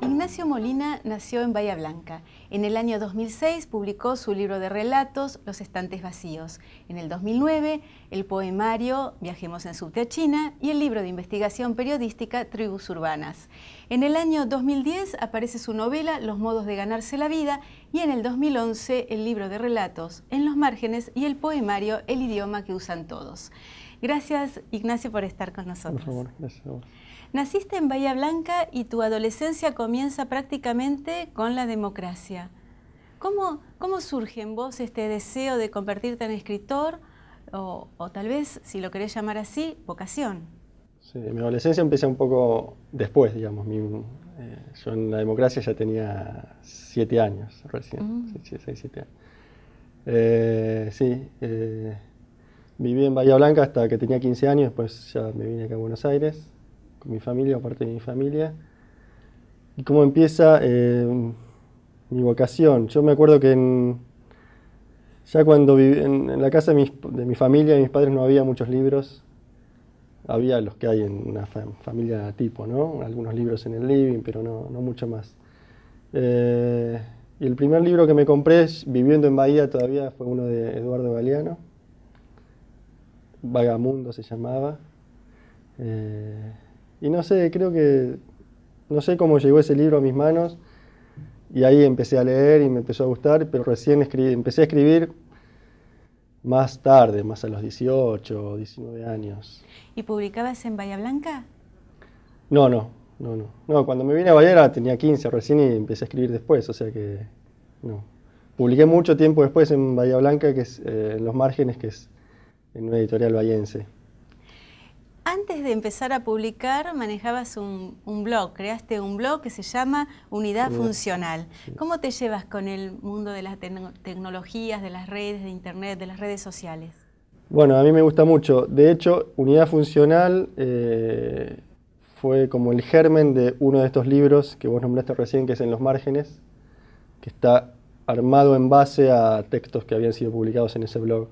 Ignacio Molina nació en Bahía Blanca. En el año 2006 publicó su libro de relatos, Los estantes vacíos. En el 2009, el poemario Viajemos en subte a China y el libro de investigación periodística Tribus urbanas. En el año 2010 aparece su novela Los modos de ganarse la vida y en el 2011 el libro de relatos En los márgenes y el poemario El idioma que usan todos. Gracias, Ignacio, por estar con nosotros. Por favor, gracias a vos. Naciste en Bahía Blanca y tu adolescencia comienza prácticamente con la democracia. ¿Cómo surge en vos este deseo de convertirte en escritor o tal vez, si lo querés llamar así, vocación? Sí, mi adolescencia empecé un poco después, digamos. Yo en la democracia ya tenía 7 años recién, 6, 7 años. Viví en Bahía Blanca hasta que tenía 15 años, después ya me vine acá a Buenos Aires con mi familia, o parte de mi familia. ¿Y cómo empieza mi vocación? Yo me acuerdo que ya cuando viví en la casa de mi familia y mis padres no había muchos libros. Había los que hay en una familia tipo, ¿no? Algunos libros en el living, pero no mucho más. Y el primer libro que me compré, viviendo en Bahía todavía, fue uno de Eduardo Galeano. Vagamundo se llamaba. Y no sé, no sé cómo llegó ese libro a mis manos. Y ahí empecé a leer y me empezó a gustar, pero recién empecé a escribir más tarde, más a los 18 o 19 años. ¿Y publicabas en Bahía Blanca? No, cuando me vine a Bahía tenía 15 recién y empecé a escribir después, o sea que no. Publiqué mucho tiempo después en Bahía Blanca, que es en Los Márgenes, que es en una editorial bahiense. Antes de empezar a publicar manejabas un blog, creaste un blog que se llama Unidad Funcional. Sí. ¿Cómo te llevas con el mundo de las tecnologías, de las redes, de internet, de las redes sociales? Bueno, a mí me gusta mucho. De hecho, Unidad Funcional fue como el germen de uno de estos libros que vos nombraste recién, que es En los Márgenes, que está armado en base a textos que habían sido publicados en ese blog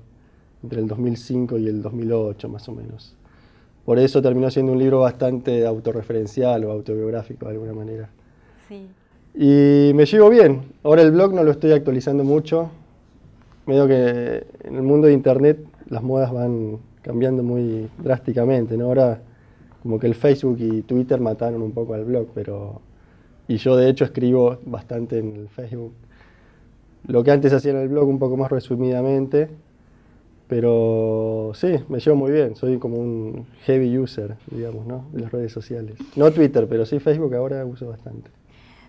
entre el 2005 y el 2008 más o menos. Por eso terminó siendo un libro bastante autorreferencial o autobiográfico de alguna manera. Sí. Y me llevo bien. Ahora el blog no lo estoy actualizando mucho. Medio que en el mundo de internet las modas van cambiando muy drásticamente, ¿no? Ahora como que el Facebook y Twitter mataron un poco al blog, y yo de hecho escribo bastante en el Facebook. Lo que antes hacía en el blog un poco más resumidamente. Pero sí, me llevo muy bien, soy como un heavy user, digamos, ¿no? De las redes sociales. No Twitter, pero sí Facebook ahora uso bastante.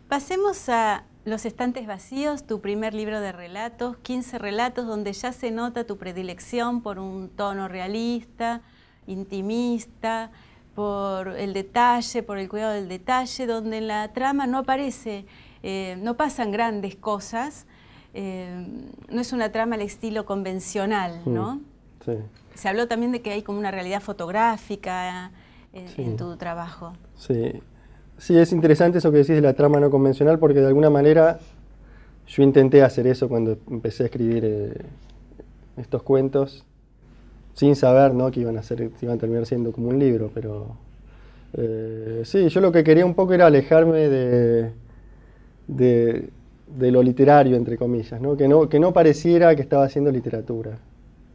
Pasemos a Los estantes vacíos, tu primer libro de relatos, 15 relatos donde ya se nota tu predilección por un tono realista, intimista, por el detalle, por el cuidado del detalle, donde en la trama no aparece, no pasan grandes cosas. No es una trama al estilo convencional, ¿no? Sí. Se habló también de que hay como una realidad fotográfica en tu trabajo. Sí, es interesante eso que decís de la trama no convencional, porque de alguna manera yo intenté hacer eso cuando empecé a escribir estos cuentos, sin saber, ¿no?, que iban a terminar siendo como un libro, pero sí, yo lo que quería un poco era alejarme de lo literario, entre comillas, ¿no? Que no pareciera que estaba haciendo literatura.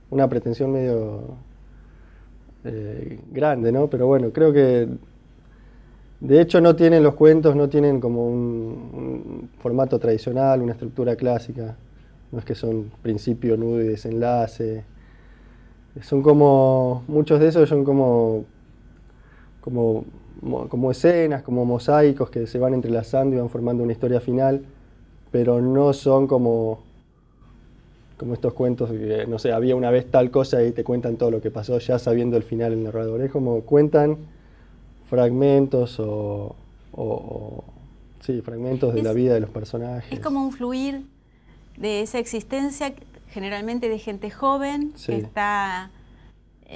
Una pretensión medio grande, ¿no? Pero bueno, creo que de hecho los cuentos no tienen como un formato tradicional, una estructura clásica. No es que son principio, nudo y desenlace. Son como, muchos de esos son como escenas, como mosaicos que se van entrelazando y van formando una historia final, pero no son como estos cuentos que, no sé, había una vez tal cosa y te cuentan todo lo que pasó ya sabiendo el final el narrador. Es como cuentan fragmentos fragmentos de la vida de los personajes. Es como un fluir de esa existencia, generalmente de gente joven, sí, que está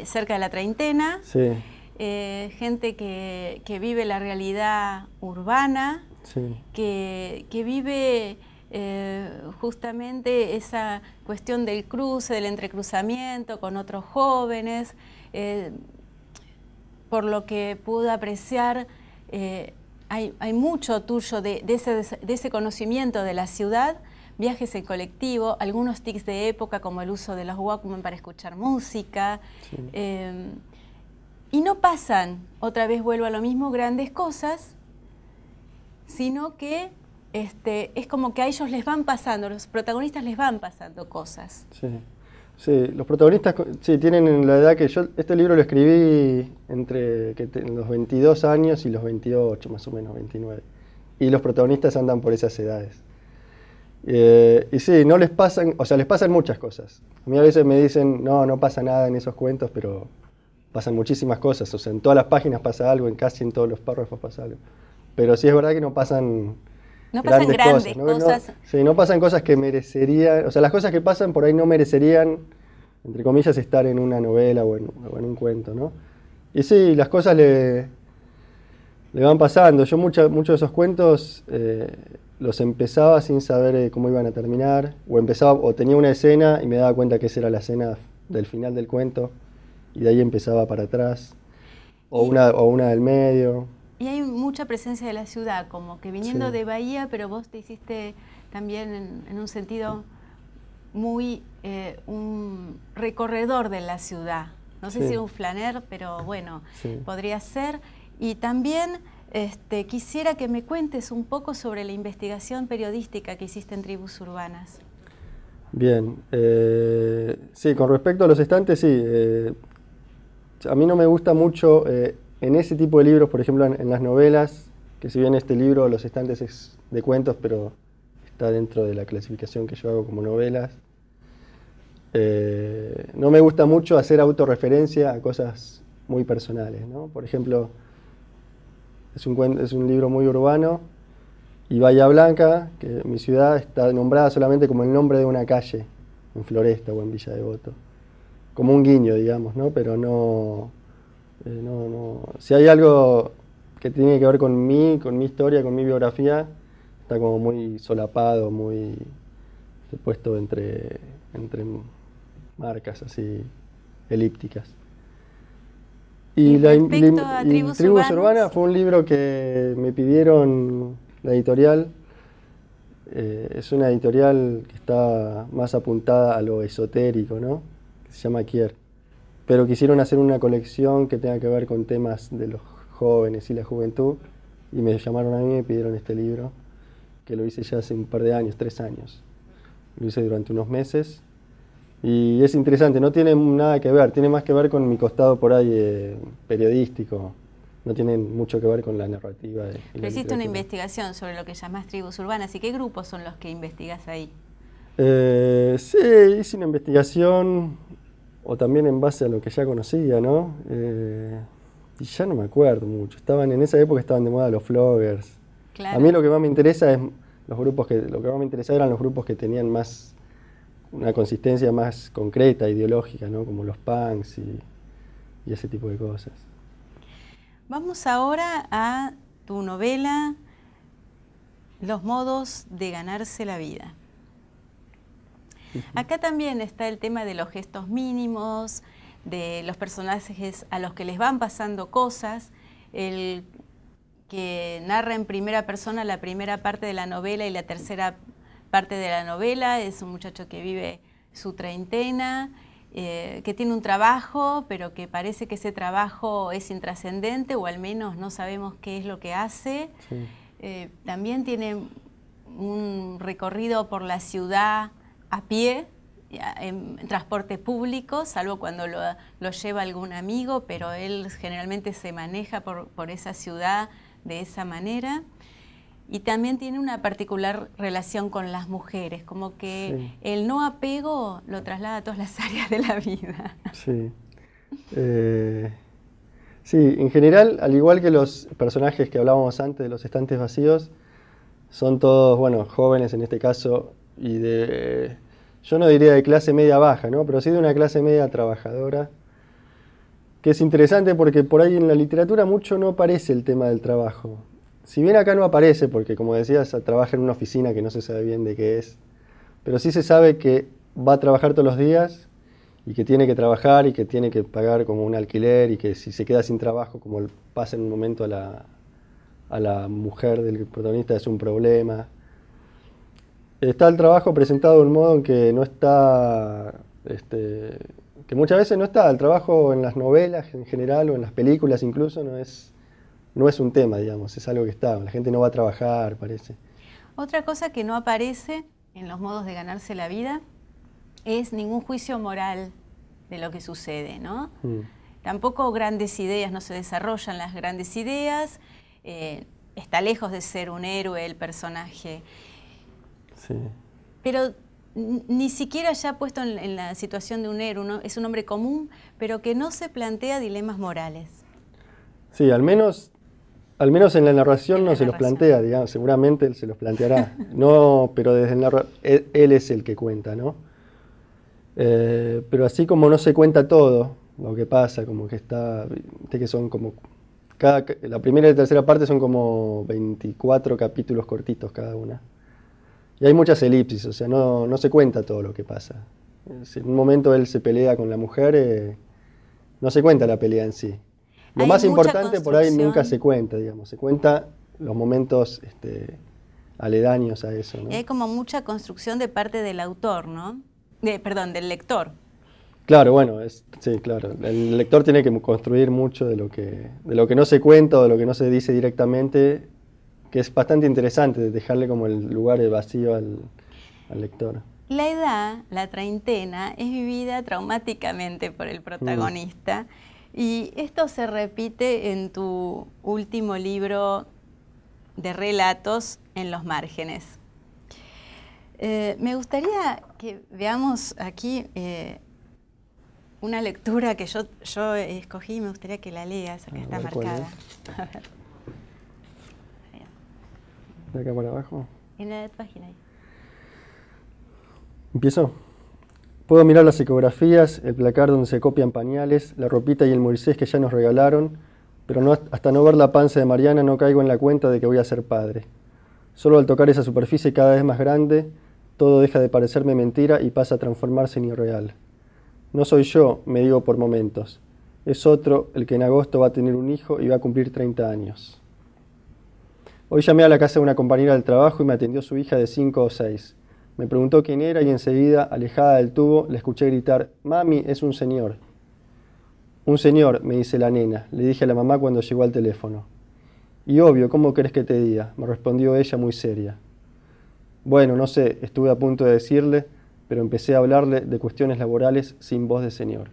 cerca de la treintena, sí, gente que vive la realidad urbana, sí, que vive justamente esa cuestión del cruce, del entrecruzamiento con otros jóvenes. Por lo que pude apreciar, hay mucho tuyo de ese conocimiento de la ciudad, viajes en colectivo, algunos tics de época como el uso de los Walkman para escuchar música. Sí. Y no pasan, otra vez vuelvo a lo mismo, grandes cosas, sino que es como que a ellos les van pasando, los protagonistas les van pasando cosas. Sí, sí, los protagonistas sí, tienen la edad que yo, este libro lo escribí entre los 22 años y los 28, más o menos, 29. Y los protagonistas andan por esas edades. Y sí, no les pasan, o sea, les pasan muchas cosas. A mí a veces me dicen, no pasa nada en esos cuentos, pero pasan muchísimas cosas. O sea, en todas las páginas pasa algo, casi en todos los párrafos pasa algo. Pero sí es verdad que no pasan grandes cosas. Sí, no pasan cosas que merecerían, o sea, las cosas que pasan por ahí no merecerían, entre comillas, estar en una novela o en un cuento, ¿no? Y sí, las cosas le van pasando. Yo muchos de esos cuentos los empezaba sin saber cómo iban a terminar, o tenía una escena y me daba cuenta que esa era la escena del final del cuento, y de ahí empezaba para atrás, o una del medio. Y hay mucha presencia de la ciudad, como que viniendo de Bahía, pero vos te hiciste también en un sentido muy un recorredor de la ciudad. No sé si un flaner, pero bueno, podría ser. Y también quisiera que me cuentes un poco sobre la investigación periodística que hiciste en Tribus Urbanas. Bien, sí, con respecto a los estantes, sí. A mí no me gusta mucho en ese tipo de libros, por ejemplo en las novelas, que si bien este libro, Los estantes, es de cuentos, pero está dentro de la clasificación que yo hago como novelas. No me gusta mucho hacer autorreferencia a cosas muy personales, ¿no? Por ejemplo, es un libro muy urbano, y Bahía Blanca, que mi ciudad, está nombrada solamente como el nombre de una calle, en Floresta o en Villa Devoto. Como un guiño, digamos, ¿no? Pero no. Si hay algo que tiene que ver con mi historia, con mi biografía, está como muy solapado, muy puesto entre marcas así elípticas. Y respecto a Tribus Urbanas fue un libro que me pidieron la editorial. Es una editorial que está más apuntada a lo esotérico, ¿no? Que se llama Kier. Pero quisieron hacer una colección que tenga que ver con temas de los jóvenes y la juventud, y me llamaron a mí y me pidieron este libro, que lo hice ya hace un par de años, 3 años. Lo hice durante unos meses. Y es interesante, no tiene nada que ver, tiene más que ver con mi costado por ahí periodístico, no tiene mucho que ver con la narrativa. Pero hiciste una investigación sobre lo que llamás tribus urbanas, ¿y qué grupos son los que investigas ahí? Sí, hice una investigación, o también en base a lo que ya conocía, ¿no? Y ya no me acuerdo mucho, en esa época estaban de moda los floggers. Claro. A mí lo que más me interesa es lo que más me interesaba eran los grupos que tenían una consistencia más concreta, ideológica, ¿no? Como los punks y ese tipo de cosas. Vamos ahora a tu novela Los modos de ganarse la vida. Acá también está el tema de los gestos mínimos, de los personajes a los que les van pasando cosas, el que narra en primera persona la primera parte de la novela y la tercera parte de la novela. Es un muchacho que vive su treintena, que tiene un trabajo, pero que parece que ese trabajo es intrascendente, o al menos no sabemos qué es lo que hace. Sí. También tiene un recorrido por la ciudad a pie, en transporte público, salvo cuando lo lleva algún amigo, pero él generalmente se maneja por esa ciudad de esa manera. Y también tiene una particular relación con las mujeres, como que el no apego lo traslada a todas las áreas de la vida. Sí. Sí, en general, al igual que los personajes que hablábamos antes de los estantes vacíos, son todos, bueno, jóvenes en este caso, y yo no diría de clase media baja, ¿no? Pero sí de una clase media trabajadora, que es interesante porque por ahí en la literatura mucho no aparece el tema del trabajo. si bien acá no aparece, porque como decías, trabaja en una oficina que no se sabe bien de qué es, pero sí se sabe que va a trabajar todos los días y que tiene que trabajar y que tiene que pagar como un alquiler y que si se queda sin trabajo, como pasa en un momento a la mujer del protagonista, es un problema. Está el trabajo presentado de un modo en que no está, que muchas veces no está. El trabajo en las novelas en general o en las películas incluso no es un tema, digamos, es algo que está. La gente no va a trabajar, parece. Otra cosa que no aparece en los modos de ganarse la vida es ningún juicio moral de lo que sucede, ¿no? Tampoco grandes ideas, no se desarrollan las grandes ideas, está lejos de ser un héroe el personaje. Sí. Pero ni siquiera ya puesto en la situación de un héroe, ¿no? Es un hombre común, pero que no se plantea dilemas morales. Sí, al menos en la narración no se los plantea, digamos, seguramente él se los planteará. No, pero desde el narrador, él es el que cuenta, ¿no? Pero así como no se cuenta todo lo que pasa, como que está, viste que son como, la primera y la tercera parte son como 24 capítulos cortitos cada una. Y hay muchas elipsis, o sea, no se cuenta todo lo que pasa. Si en un momento él se pelea con la mujer, no se cuenta la pelea en sí. Lo más importante por ahí nunca se cuenta, digamos, se cuenta los momentos aledaños a eso, ¿no? Y hay como mucha construcción de parte del autor, ¿no? Perdón, del lector. Claro, bueno, sí, claro. El lector tiene que construir mucho de lo que no se cuenta o de lo que no se dice directamente, que es bastante interesante, dejarle como el lugar vacío al lector. La edad, la treintena, es vivida traumáticamente por el protagonista. Y esto se repite en tu último libro de relatos, En los márgenes. Me gustaría que veamos aquí una lectura que yo escogí y me gustaría que la leas, acá está marcada. A ver. ¿De acá para abajo? En la página ahí. ¿Empiezo? Puedo mirar las ecografías, el placar donde se copian pañales, la ropita y el Moisés que ya nos regalaron, pero hasta no ver la panza de Mariana no caigo en la cuenta de que voy a ser padre. Solo al tocar esa superficie cada vez más grande, todo deja de parecerme mentira y pasa a transformarse en irreal. No soy yo, me digo por momentos. Es otro el que en agosto va a tener un hijo y va a cumplir 30 años. Hoy llamé a la casa de una compañera del trabajo y me atendió su hija de 5 o 6. Me preguntó quién era y enseguida, alejada del tubo, le escuché gritar: «Mami, es un señor». «Un señor», me dice la nena, le dije a la mamá cuando llegó al teléfono. «Y obvio, ¿cómo querés que te diga?», me respondió ella muy seria. Bueno, no sé, estuve a punto de decirle, pero empecé a hablarle de cuestiones laborales sin voz de señor.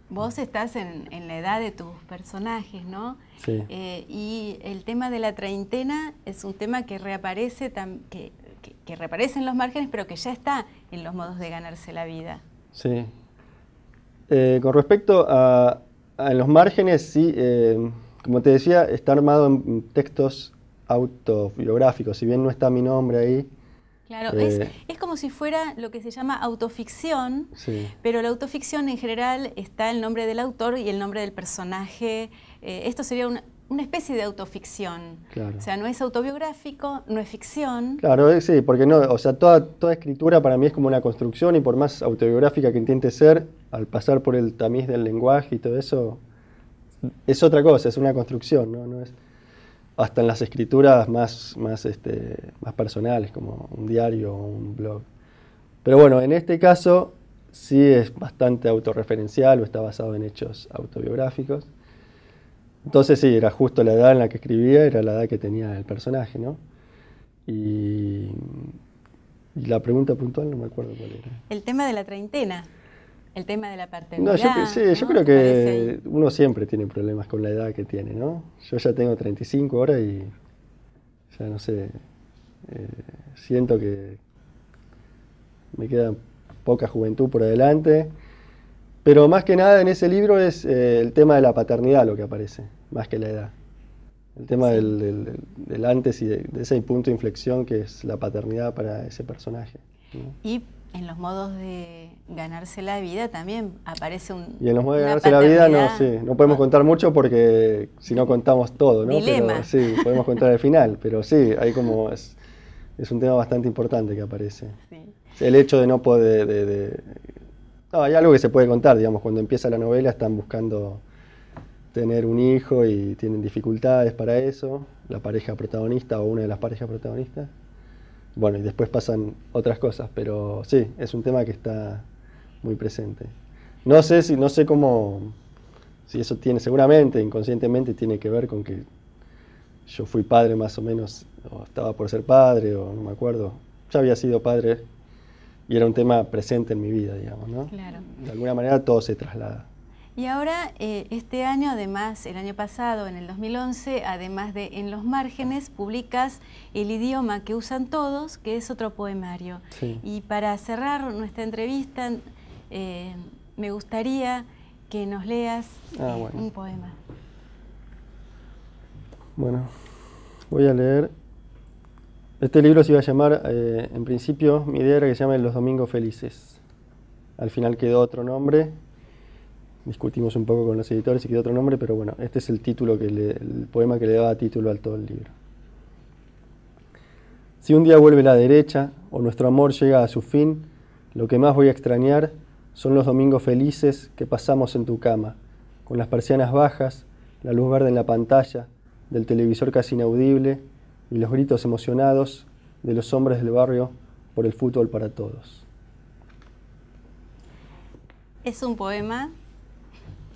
Vos estás en la edad de tus personajes, ¿no? Sí. Y el tema de la treintena es un tema que reaparece, que reaparece en los márgenes, pero que ya está en los modos de ganarse la vida. Sí. Con respecto a en los márgenes, sí, como te decía, está armado en textos autobiográficos, si bien no está mi nombre ahí. Claro, es como si fuera lo que se llama autoficción, sí. Pero la autoficción en general está el nombre del autor y el nombre del personaje. Esto sería una especie de autoficción. Claro. O sea, no es autobiográfico, no es ficción. Claro, sí, porque no, o sea, toda escritura para mí es como una construcción y por más autobiográfica que intente ser, al pasar por el tamiz del lenguaje y todo eso, es otra cosa, es una construcción, ¿no? No es, hasta en las escrituras más personales, como un diario o un blog. Pero bueno, en este caso sí es bastante autorreferencial o está basado en hechos autobiográficos. Entonces sí, era justo la edad en la que escribía, era la edad que tenía el personaje, ¿no? Y la pregunta puntual no me acuerdo cuál era. El tema de la treintena, el tema de la paternidad. Yo creo que uno siempre tiene problemas con la edad que tiene, ¿no? Yo ya tengo 35 ahora y ya no sé, siento que me queda poca juventud por adelante, pero más que nada en ese libro es el tema de la paternidad lo que aparece, más que la edad. El tema del antes y de ese punto de inflexión que es la paternidad para ese personaje, ¿no? Y en los modos de ganarse la vida también aparece y en los modos de ganarse la vida no podemos contar mucho porque si no contamos todo, ¿no? Dilema. Pero sí, podemos contar el final, pero sí, hay como es un tema bastante importante que aparece. Sí. El hecho de no poder... No, hay algo que se puede contar, digamos, cuando empieza la novela están buscando tener un hijo y tienen dificultades para eso, la pareja protagonista o una de las parejas protagonistas. Bueno, y después pasan otras cosas, pero sí, es un tema que está muy presente. No sé cómo, si eso tiene, seguramente, inconscientemente tiene que ver con que yo fui padre más o menos, o estaba por ser padre, o no me acuerdo. Ya había sido padre y era un tema presente en mi vida, digamos, ¿no? Claro. De alguna manera todo se traslada. Y ahora, este año, además, el año pasado, en el 2011, además de En los márgenes, publicas El idioma que usan todos, que es otro poemario. Sí. Y para cerrar nuestra entrevista, me gustaría que nos leas un poema. Bueno, voy a leer. Este libro se iba a llamar, en principio, mi idea era que se llame Los Domingos Felices. Al final quedó otro nombre. Discutimos un poco con los editores y quedó otro nombre, pero bueno, este es el título, el poema que le daba título a todo el libro. Si un día vuelve la derecha o nuestro amor llega a su fin, lo que más voy a extrañar son los domingos felices que pasamos en tu cama, con las persianas bajas, la luz verde en la pantalla, del televisor casi inaudible y los gritos emocionados de los hombres del barrio por el fútbol para todos. Es un poema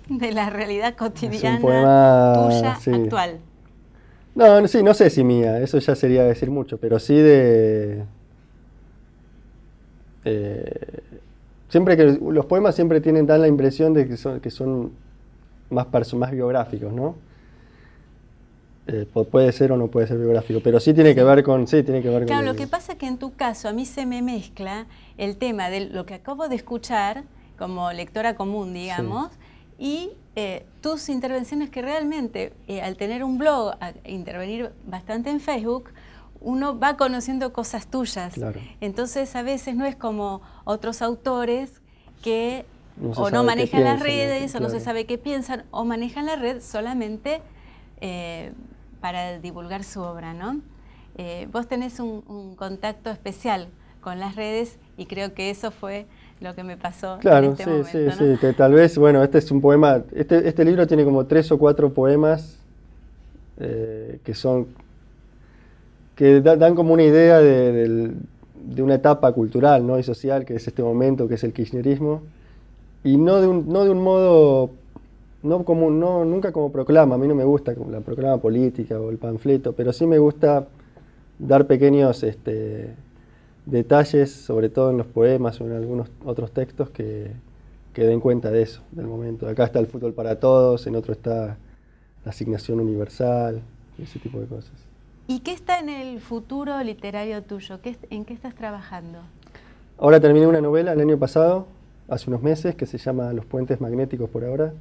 de la realidad cotidiana tuya, sí. actual. No, sí, no sé si mía, eso ya sería decir mucho, pero sí de... siempre que los poemas siempre dan la impresión de que son más biográficos, ¿no? Puede ser o no puede ser biográfico, pero sí tiene que ver con... Claro, lo que pasa es que en tu caso a mí se me mezcla el tema de lo que acabo de escuchar como lectora común, digamos, y tus intervenciones que realmente, al tener un blog, a intervenir bastante en Facebook, uno va conociendo cosas tuyas. Claro. Entonces a veces no es como otros autores que no manejan las redes, claro. o no se sabe qué piensan, o manejan la red solamente para divulgar su obra, ¿no? Vos tenés un contacto especial con las redes y creo que eso fue lo que me pasó en este momento, ¿no? Sí, tal vez, bueno, este es un poema, este libro tiene como 3 o 4 poemas que dan como una idea de una etapa cultural, ¿no? Y social, que es este momento, que es el kirchnerismo, y no de un modo, nunca como proclama. A mí no me gusta como la proclama política o el panfleto, pero sí me gusta dar pequeños detalles, sobre todo en los poemas o en algunos otros textos que den cuenta de eso, del momento. Acá está el fútbol para todos, en otro está la asignación universal, ese tipo de cosas. ¿Y qué está en el futuro literario tuyo? ¿En qué estás trabajando? Ahora terminé una novela el año pasado, hace unos meses, que se llama Los puentes magnéticos por ahora,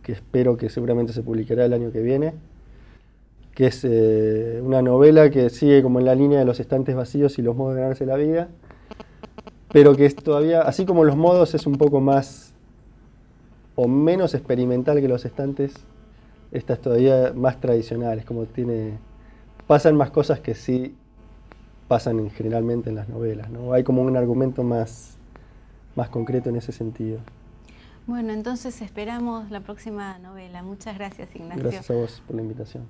que espero que seguramente se publicará el año que viene, que es una novela que sigue como en la línea de los estantes vacíos y los modos de ganarse la vida, pero que es todavía, así como los modos es un poco más o menos experimental que los estantes, esta es todavía más tradicional, es como pasan más cosas que sí pasan generalmente en las novelas, ¿no? Hay como un argumento más concreto en ese sentido. Bueno, entonces esperamos la próxima novela. Muchas gracias, Ignacio. Gracias a vos por la invitación.